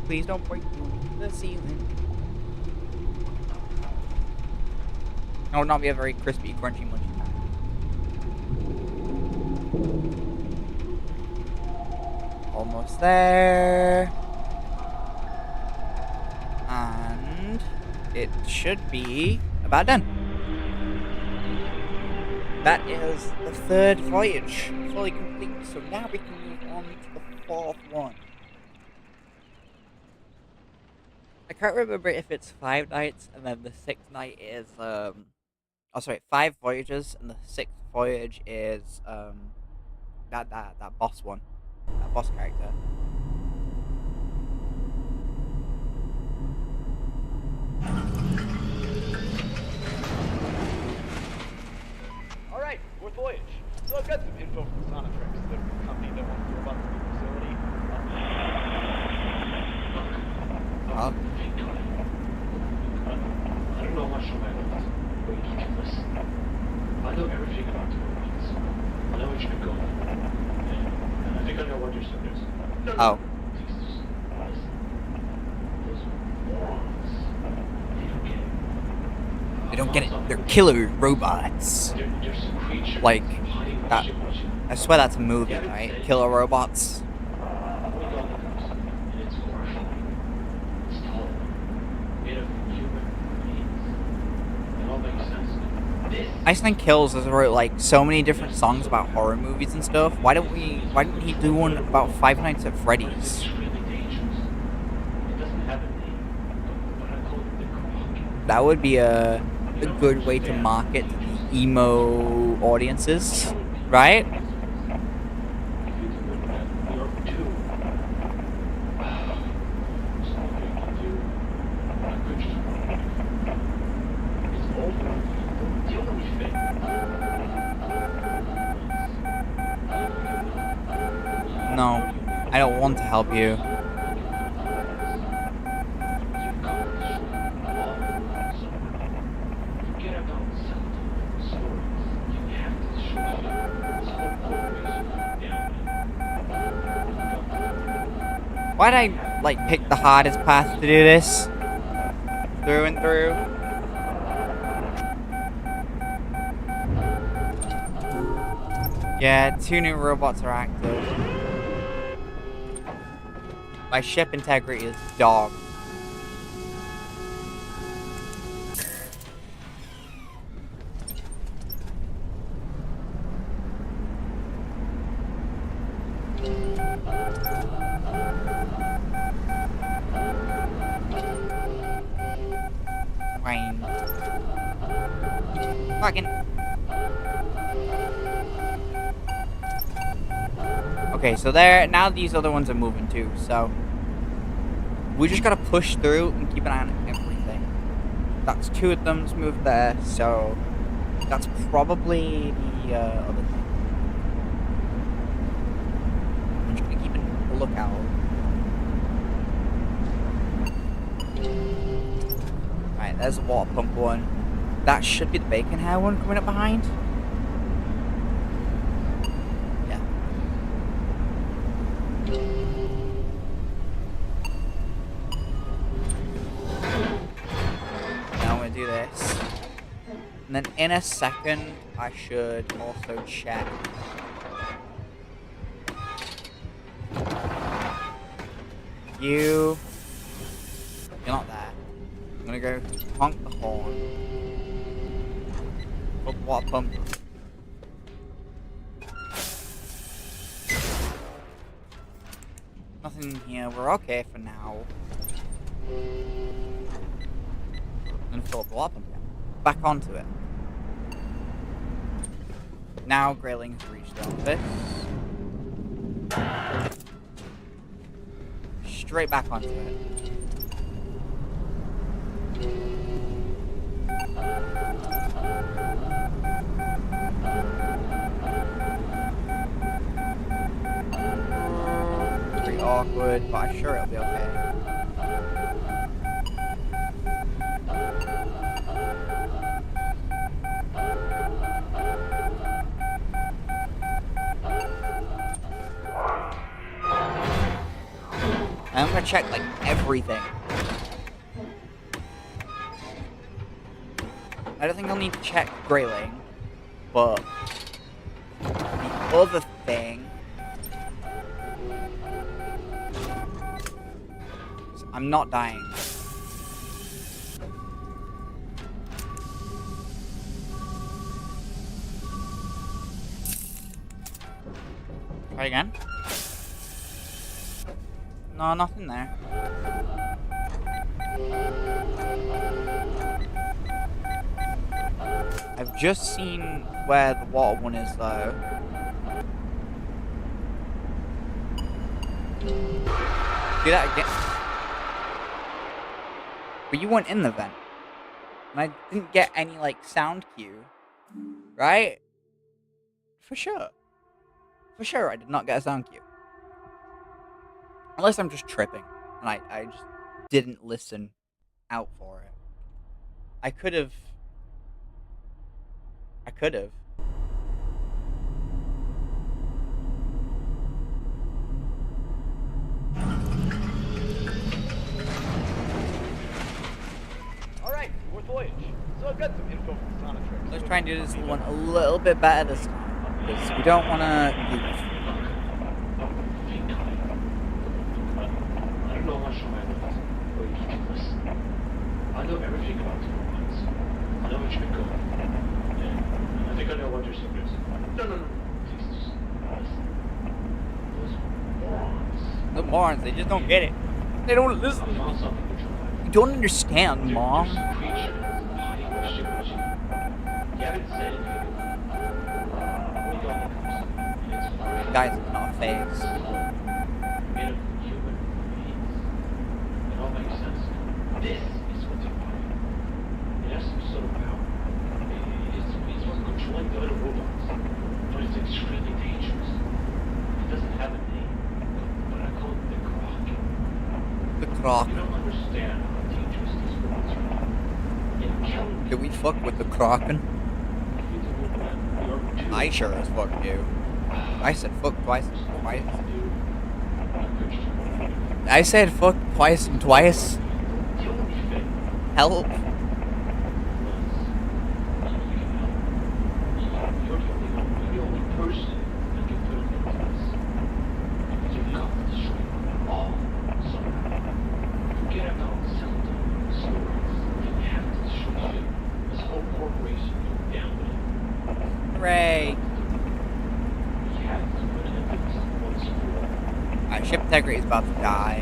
Please don't break through the ceiling. It would not be a very crispy, crunchy, munchy pack. Almost there. And it should be about done. That is the 3rd voyage fully complete. So now we can move on to the 4th one. I can't remember if it's 5 nights and then the 6th night is 5 voyages and the 6th voyage is that boss one. That boss character. Alright, 4th voyage. So I've got some info from Sonatrix, the company that wants to robots in the facility. Oh. I don't know much about robots, but you need to listen. I know everything about the robots. I know what you've been going on. And I think I know what your subject is. No, Oh. please, just listen. Those morons, they don't get it. They don't get it. They're killer robots. There's some creature Like hiding that. I swear that's a movie, right? Killer robots. We got the cops, and it's horrifying. It's tall, made of human beings. It all makes sense. This Iceland Kills has wrote like so many different songs about horror movies and stuff. Why didn't he do one about Five Nights at is Freddy's? extremely dangerous. It doesn't have a name, but I call it the Croc. That would be a good way to market to the emo audiences, right? If you can look at New York 2, there's nothing you can do. I could just it's over. The only thing. No, I don't want to help you. Forget about self-help stories. You have to show this whole corporation down. Why'd I like pick the hardest path to do this? Through and through. Yeah, 2 new robots are active. My ship integrity is dog. Rain. Fucking. Okay, so there, now these other ones are moving too, so we just gotta push through and keep an eye on everything. That's 2 of them's moved there, so that's probably the other thing. I'm just gonna keep a lookout. Alright, there's the water pump one. That should be the bacon hair one coming up behind. Yeah. Now I'm gonna do this. And then in a second, I should also check. You're not there. I'm gonna go honk the horn. Put the water pump. Nothing in here. We're okay for now. I'm gonna fill up the water pump again. Back onto it. Now Grayling's reached the office. Straight back onto it. Pretty awkward, but I'm sure it'll be okay. I'm gonna check like everything. I don't think I'll need to check Grayling, but the other thing... I'm not dying. Try again. No, nothing there. I've just seen where the water one is, though. Do that again. But you weren't in the vent. And I didn't get any, like, sound cue. Right? For sure. For sure, I did not get a sound cue. Unless I'm just tripping. And I just didn't listen out for it. I could have. Alright, fourth voyage. So I've got some info from Sonatrix. Let's try and do this one a little bit better this time. Because we don't want to goof. I don't know much from my notes, but you can listen. I know everything about the robots. I know what you've been going. And I think I know what your secret is. No. Please just listen. Those morons. The morons, they just don't get it. They don't listen. I found something to try. You don't understand, Mom. There's some creature hiding in the ship machine. You haven't said anything. What do you all think? It's very Guys, not phase. made of human beings. It all makes sense. This is what's important. It has some sort of power. It's what's controlling the other robots. But it's extremely dangerous. It doesn't have a name, but I call it the Croc. The croc. You don't understand how dangerous these robots are. It killed Do we fuck with the Kraken? I sure as fuck do. I said fuck twice and twice. I said fuck twice and twice. Help. Hooray. Alright, ship integrity is about to die.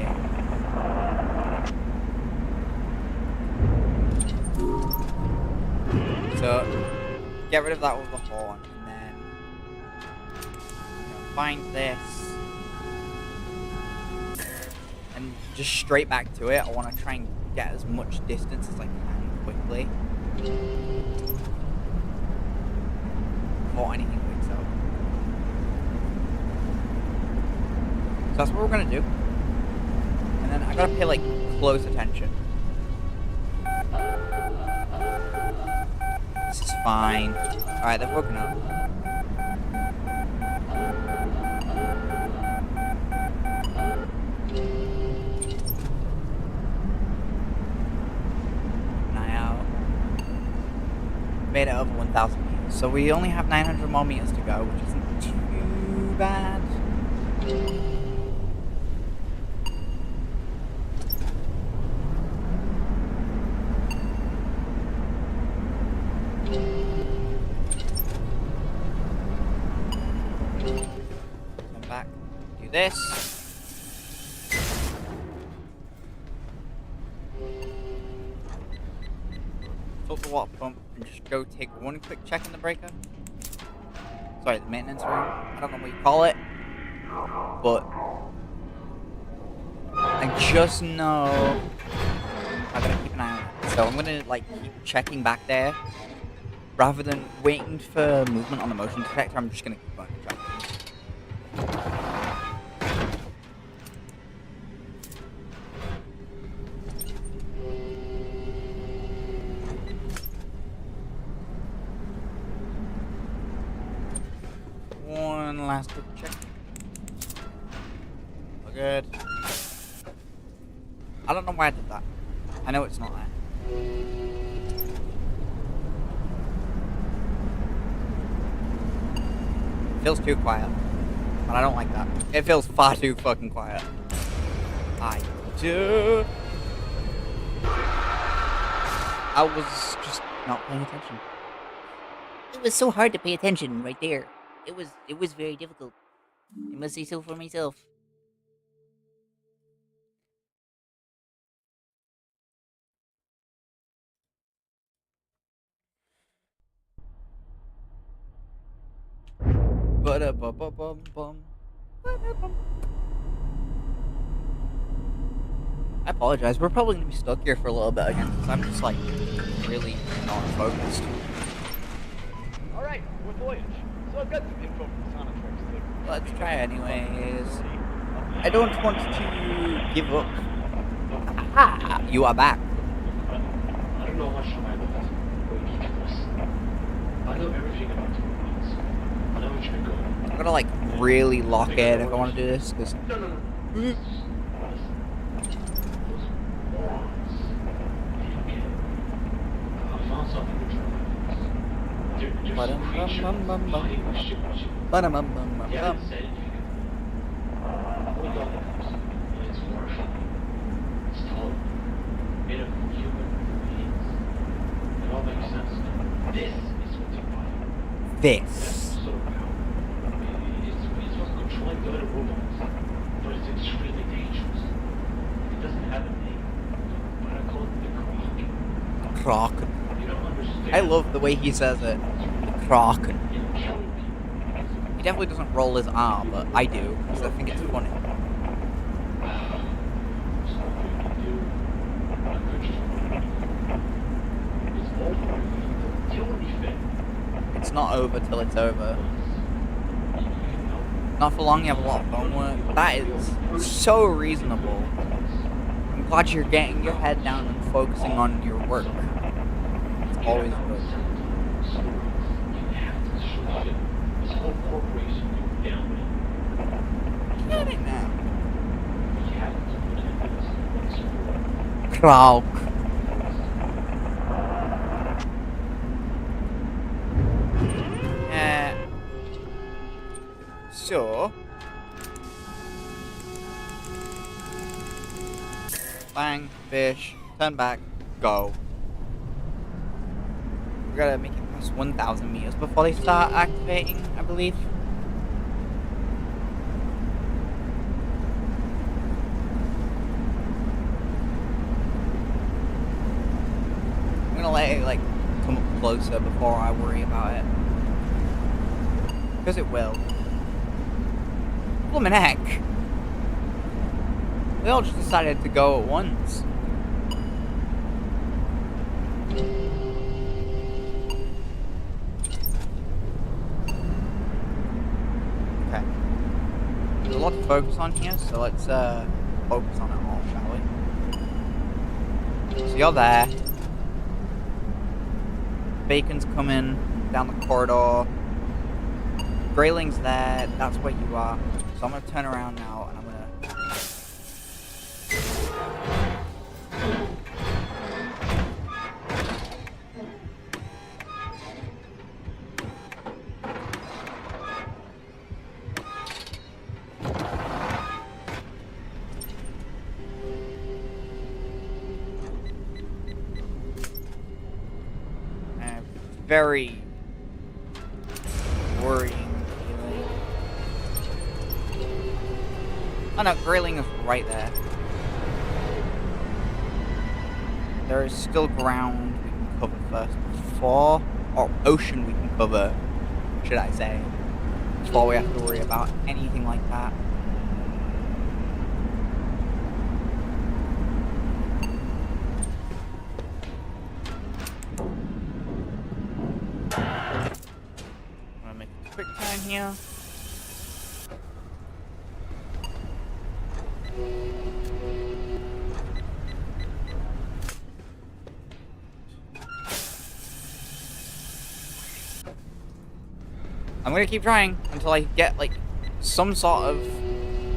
So, get rid of that with the horn, and then find this. And just straight back to it. I want to try and get as much distance as I can quickly. Before anything wakes up. So that's what we're gonna do. And then I gotta pay like close attention. This is fine. Alright, they've woken up. An eye out. Made it over 1,000 meters. So we only have 900 more meters to go, which isn't too bad. Come back, do this. Tilt the water pump and just go take one quick check in the breaker. Sorry, the maintenance room. I don't know what you call it, but I just know I gotta keep an eye on it. So I'm gonna like keep checking back there rather than waiting for movement on the motion detector. I'm just gonna keep on checking. One last quick check. We're good. I don't know why I did that. I know it's not there. feels too quiet. And I don't like that. It feels far too fucking quiet. I do. I was just not paying attention. It was so hard to pay attention right there. It was very difficult. I must say so for myself. Ba-da-ba-ba-bum-bum. Ba-da-bum. I apologize. We're probably gonna be stuck here for a little bit again because I'm just like really not focused. Alright, with Voyage. So I've got some info from Sonatrix. Let's try anyways. I don't want to give up. Ah, you are back. I don't know how much time I left, but we need to listen. I know everything about the robots. I know what you're going. I'm gonna like really lock in if I want to do this because. No. Those morons. Okay. I found something to try. There's some creature fighting the ship. They haven't said anything. Only God knows. But it's horrifying. It's tall. Made of human beings. It all makes sense now. This is what's about. This. So it's what's controlling the other robots. But it's extremely dangerous. It doesn't have a name. But I call it the Croc. Croc. You don't understand. I love the way he says it. The Croc. It'll kill people. He definitely doesn't roll his R, but I do because I think it's funny. It's not over till it's over. Not for long, you have a lot of homework. That is so reasonable. I'm glad you're getting your head down and focusing on your work. It's always good. Get it now. Croc. So, bang, fish, turn back, go. We gotta make it past 1,000 meters before they start activating, I believe. I'm gonna let it like come up closer before I worry about it. Because it will. Bloomin' heck. They all just decided to go at once. Okay. There's a lot to focus on here, so let's focus on it all, shall we? So you're there. Bacon's coming down the corridor. Grayling's there, that's where you are. So I'm gonna turn around now and I'm gonna... very worrying. Oh no, Grayling is right there. There is still ground we can cover first before, or ocean we can cover, should I say, before we have to worry about anything like that. I'm gonna make a quick turn here. I'm gonna keep trying until I get, like, some sort of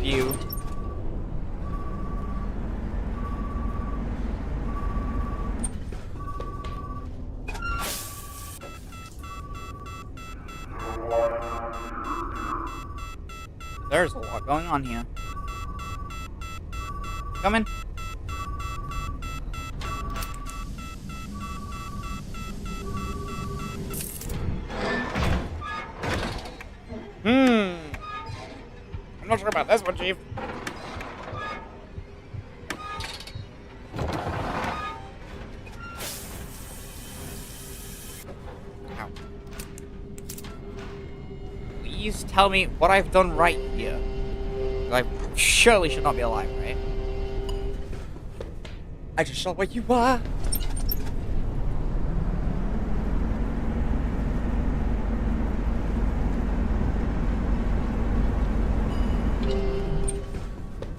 view. There's a lot going on here. Coming. I'm not sure about this one, Chief. Ow. Please tell me what I've done right here. I surely should not be alive, right? I just saw where you were.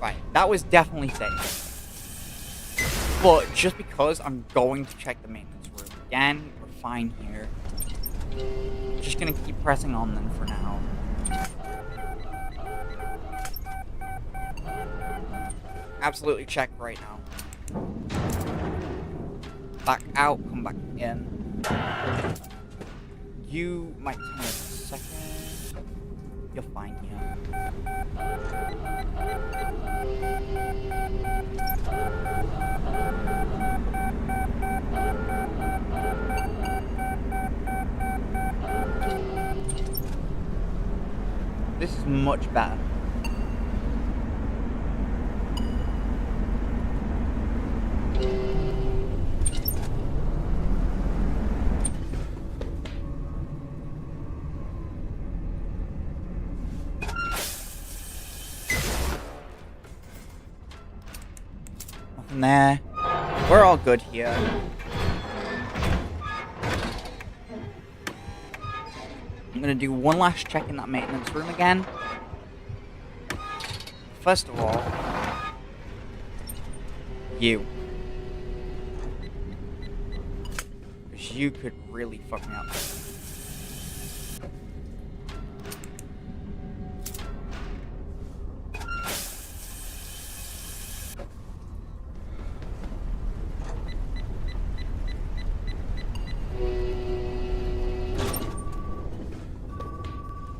Right, that was definitely safe. But just because I'm going to check the maintenance room again, we're fine here. Just gonna keep pressing on then for now. Absolutely check right now. Back out, come back in. You might take a second. You're fine here. This is much better. Nothing there. We're all good here. I'm gonna do one last check in that maintenance room again. First of all, you. Because you could really fuck me up.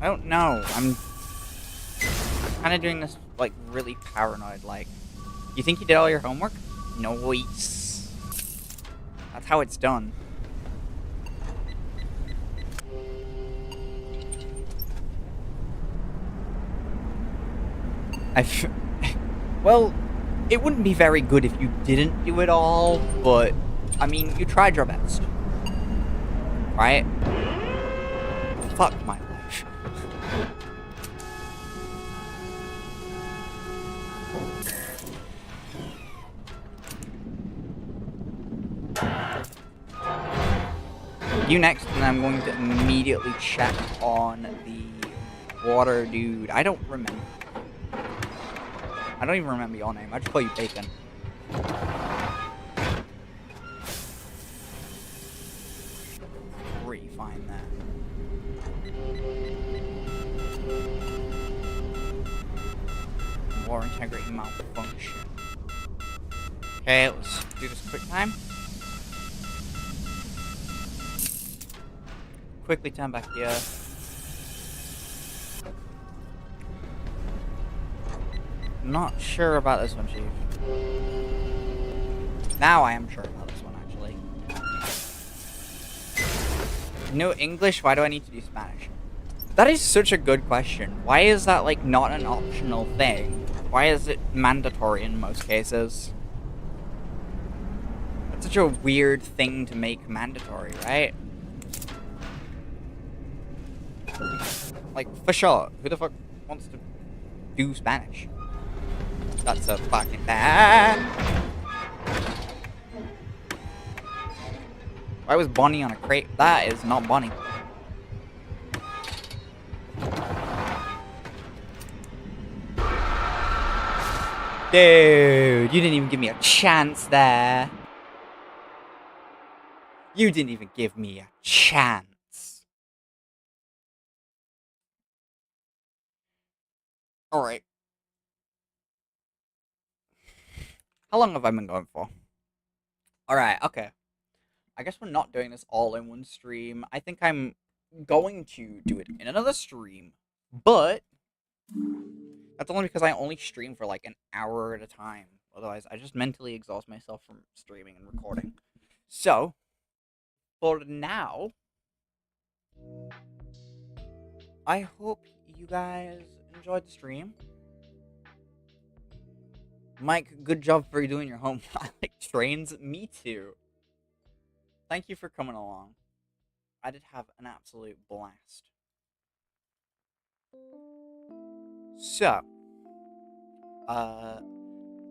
I don't know. I'm kind of doing this, like, really paranoid, like... You think you did all your homework? Nice. That's how it's done. Well, it wouldn't be very good if you didn't do it all, but... I mean, you tried your best. Right? Fuck my life. You next, and I'm going to immediately check on the water dude. I don't remember. I don't even remember your name. I just call you Bacon. Pretty fine there. Water integrity malfunction. Okay, let's do this quick time. Quickly turn back here. Not sure about this one, Chief. Now I am sure about this one, actually. No English? Why do I need to do Spanish? That is such a good question. Why is that, like, not an optional thing? Why is it mandatory in most cases? That's such a weird thing to make mandatory, right? Like, for sure, who the fuck wants to do Spanish? That's a fucking bad. Why was Bonnie on a crate? That is not Bonnie. Dude, you didn't even give me a chance there. You didn't even give me a chance. Alright. How long have I been going for? Alright, okay. I guess we're not doing this all in one stream. I think I'm going to do it in another stream. But That's only because I only stream for like an hour at a time. Otherwise, I just mentally exhaust myself from streaming and recording. So, for now, I hope you guys enjoyed the stream. Mike, good job for doing your homework. I like trains. Me too. Thank you for coming along. I did have an absolute blast. So, I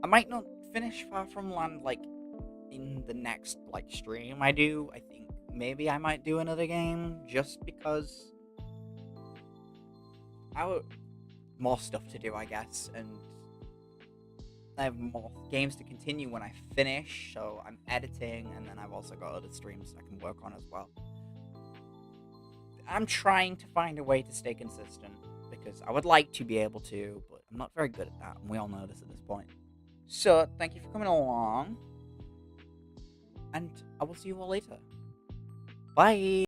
might not finish Far From Land like in the next like stream I do. I think maybe I might do another game just because I would more stuff to do, I guess, and I have more games to continue when I finish. So I'm editing, and then I've also got other streams I can work on as well. I'm trying to find a way to stay consistent because I would like to be able to, but I'm not very good at that, and we all know this at this point. So, thank you for coming along, and I will see you all later. Bye!